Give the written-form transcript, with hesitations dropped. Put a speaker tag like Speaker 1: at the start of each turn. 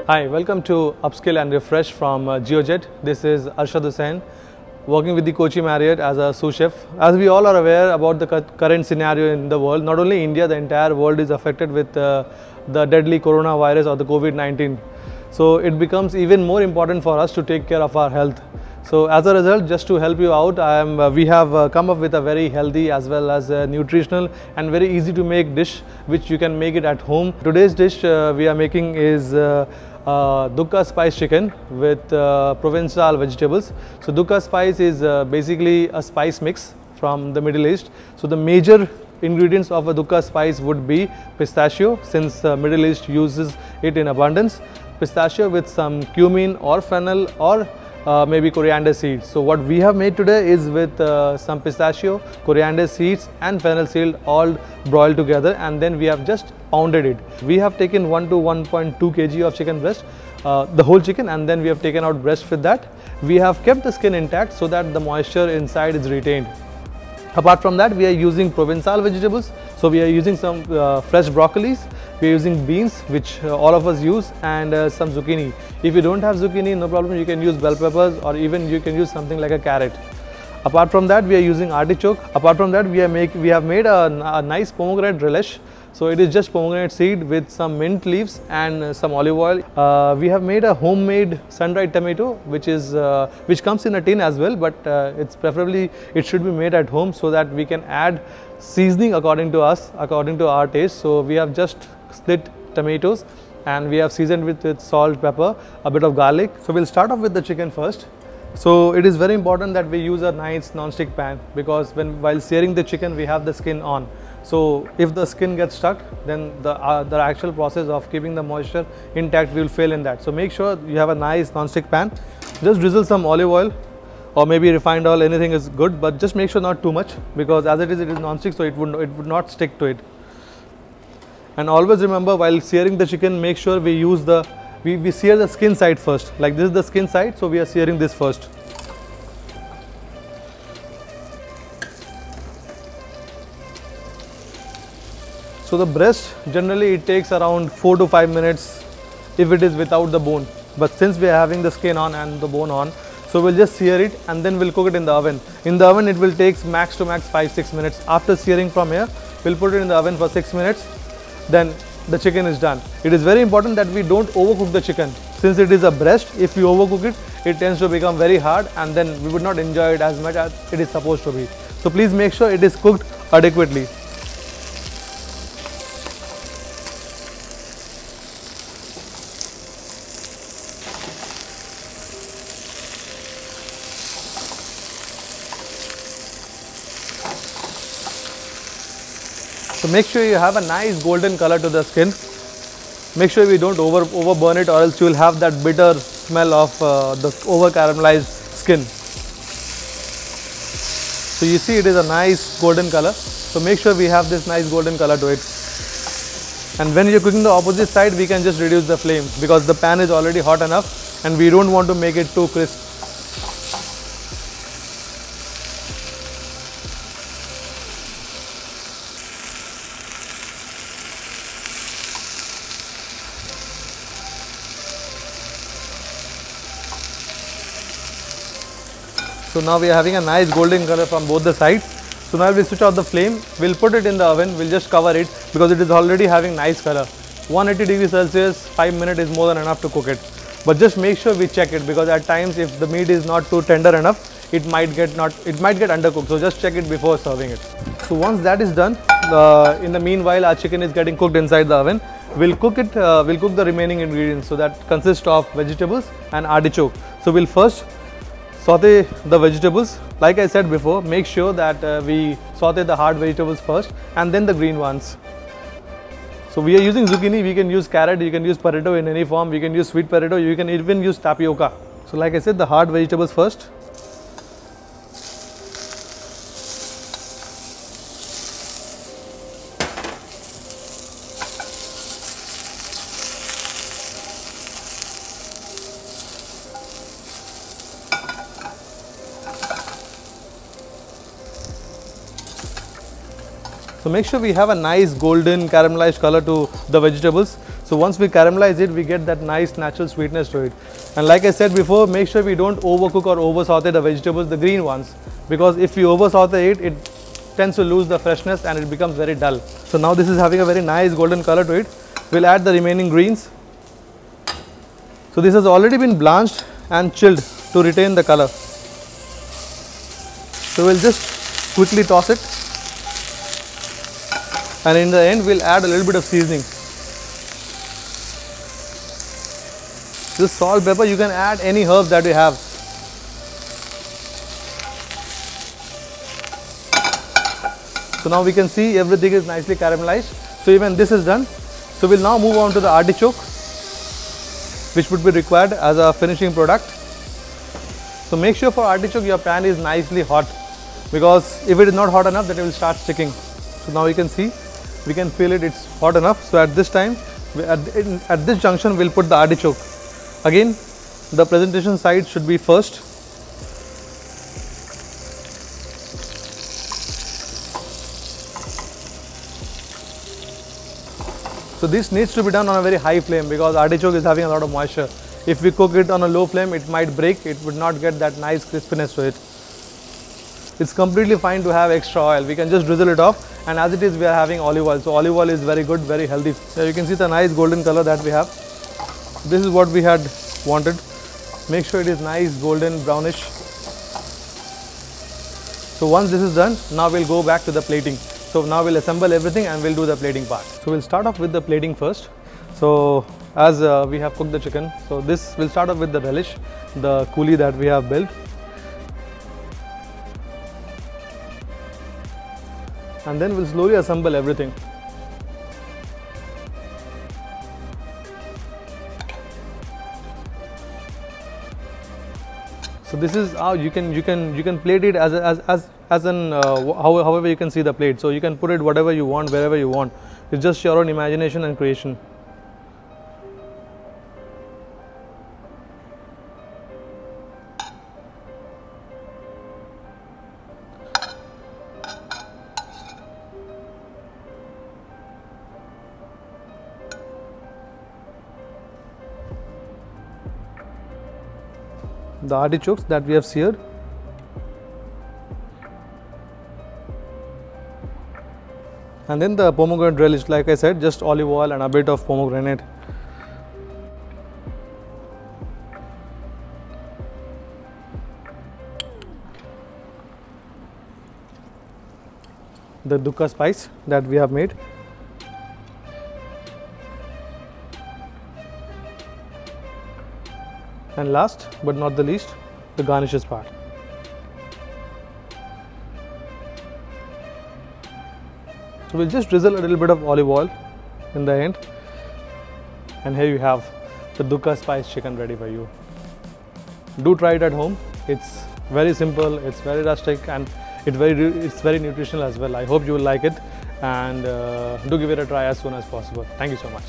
Speaker 1: Hi, welcome to Upskill and Refresh from GeoJet. This is Arshad Hussain, working with the Kochi Marriott as a sous chef. As we all are aware about the current scenario in the world, not only India, the entire world is affected with the deadly coronavirus or the COVID-19. So it becomes even more important for us to take care of our health. So as a result, just to help you out, we have come up with a very healthy as well as nutritional and very easy to make dish which you can make it at home. Today's dish we are making is Dukka spice chicken with Provençal vegetables. So Dukka spice is basically a spice mix from the Middle East. So the major ingredients of a Dukka spice would be pistachio, since Middle East uses it in abundance. Pistachio with some cumin or fennel or maybe coriander seeds. So what we have made today is with some pistachio, coriander seeds and fennel seed all broiled together, and then we have just pounded it. We have taken 1 to 1.2 kg of chicken breast, the whole chicken, and then we have taken out breast with that. We have kept the skin intact so that the moisture inside is retained. Apart from that, we are using Provençal vegetables. So we are using some fresh broccolis, we are using beans, which all of us use, and some zucchini. If you don't have zucchini, no problem, you can use bell peppers, or even you can use something like a carrot. Apart from that, we are using artichoke. Apart from that, we have made a nice pomegranate relish. So it is just pomegranate seed with some mint leaves and some olive oil. We have made a homemade sun-dried tomato, which comes in a tin as well, but it should be made at home so that we can add seasoning according to our taste. So we have just split tomatoes and we have seasoned with salt, pepper, a bit of garlic. So we'll start off with the chicken first. So it is very important that we use a nice non-stick pan, because while searing the chicken we have the skin on. So if the skin gets stuck, then the actual process of keeping the moisture intact will fail in that. So make sure you have a nice non-stick pan. Just drizzle some olive oil or maybe refined oil, anything is good, but just make sure not too much, because as it is non-stick, so it would not stick to it. And always remember, while searing the chicken, make sure we use we sear the skin side first. Like this is the skin side, so we are searing this first. So the breast, generally it takes around 4 to 5 minutes if it is without the bone. But since we are having the skin on and the bone on, so we'll just sear it and then we'll cook it in the oven. In the oven, it will take max to max 5-6 minutes. After searing from here, we'll put it in the oven for 6 minutes. Then the chicken is done. It is very important that we don't overcook the chicken. Since it is a breast, if we overcook it, it tends to become very hard and then we would not enjoy it as much as it is supposed to be. So please make sure it is cooked adequately. So make sure you have a nice golden color to the skin. Make sure we don't over burn it, or else you will have that bitter smell of the over caramelized skin. So you see it is a nice golden color. So make sure we have this nice golden color to it. And when you're cooking the opposite side, we can just reduce the flame, because the pan is already hot enough and we don't want to make it too crisp. So now we are having a nice golden color from both the sides. So now we'll switch off the flame. We'll put it in the oven. We'll just cover it because it is already having nice color. 180 degrees Celsius, 5 minutes is more than enough to cook it. But just make sure we check it, because at times if the meat is not too tender enough, it might get undercooked. So just check it before serving it. So once that is done, in the meanwhile our chicken is getting cooked inside the oven. We'll cook the remaining ingredients. So that consists of vegetables and artichoke. So we'll first saute the vegetables. Like I said before, make sure that we saute the hard vegetables first and then the green ones. So we are using zucchini, we can use carrot, you can use potato in any form, we can use sweet potato, you can even use tapioca. So like I said, the hard vegetables first. So make sure we have a nice golden caramelized color to the vegetables. So So once we caramelize it, we get that nice natural sweetness to it. And like I said before, make sure we don't overcook or over saute the vegetables, the green ones, because if you over saute it, it tends to lose the freshness and it becomes very dull. So now this is having a very nice golden color to it. We'll add the remaining greens. So this has already been blanched and chilled to retain the color. So we'll just quickly toss it, and in the end we'll add a little bit of seasoning. This salt, pepper, you can add any herb that you have. So now we can see everything is nicely caramelized. So even this is done. So we'll now move on to the artichoke, which would be required as a finishing product. So make sure for artichoke your pan is nicely hot, because if it is not hot enough, then it will start sticking. So now you can see, we can feel it, it's hot enough. So at this time, at this junction, we'll put the artichoke. Again, the presentation side should be first. So this needs to be done on a very high flame, because artichoke is having a lot of moisture. If we cook it on a low flame, it might break, it would not get that nice crispiness to it. It's completely fine to have extra oil. We can just drizzle it off, and as it is, we are having olive oil. So olive oil is very good, very healthy. Here you can see the nice golden color that we have. This is what we had wanted. Make sure it is nice golden brownish. So once this is done, now we'll go back to the plating. So now we'll assemble everything and we'll do the plating part. So we'll start off with the plating first. So as we have cooked the chicken, so this will start off with the relish, the coulis that we have built. And then we'll slowly assemble everything. So this is how you can plate it however you can see the plate. So you can put it whatever you want, wherever you want. It's just your own imagination and creation. The artichokes that we have seared, and then the pomegranate relish, like I said, just olive oil and a bit of pomegranate. The dukka spice that we have made. And last but not the least, the garnishes part. So we'll just drizzle a little bit of olive oil in the end, and here you have the dukka spice chicken ready for you. Do try it at home. It's very simple, it's very rustic, and it's very nutritional as well. I hope you will like it, and do give it a try as soon as possible. Thank you so much.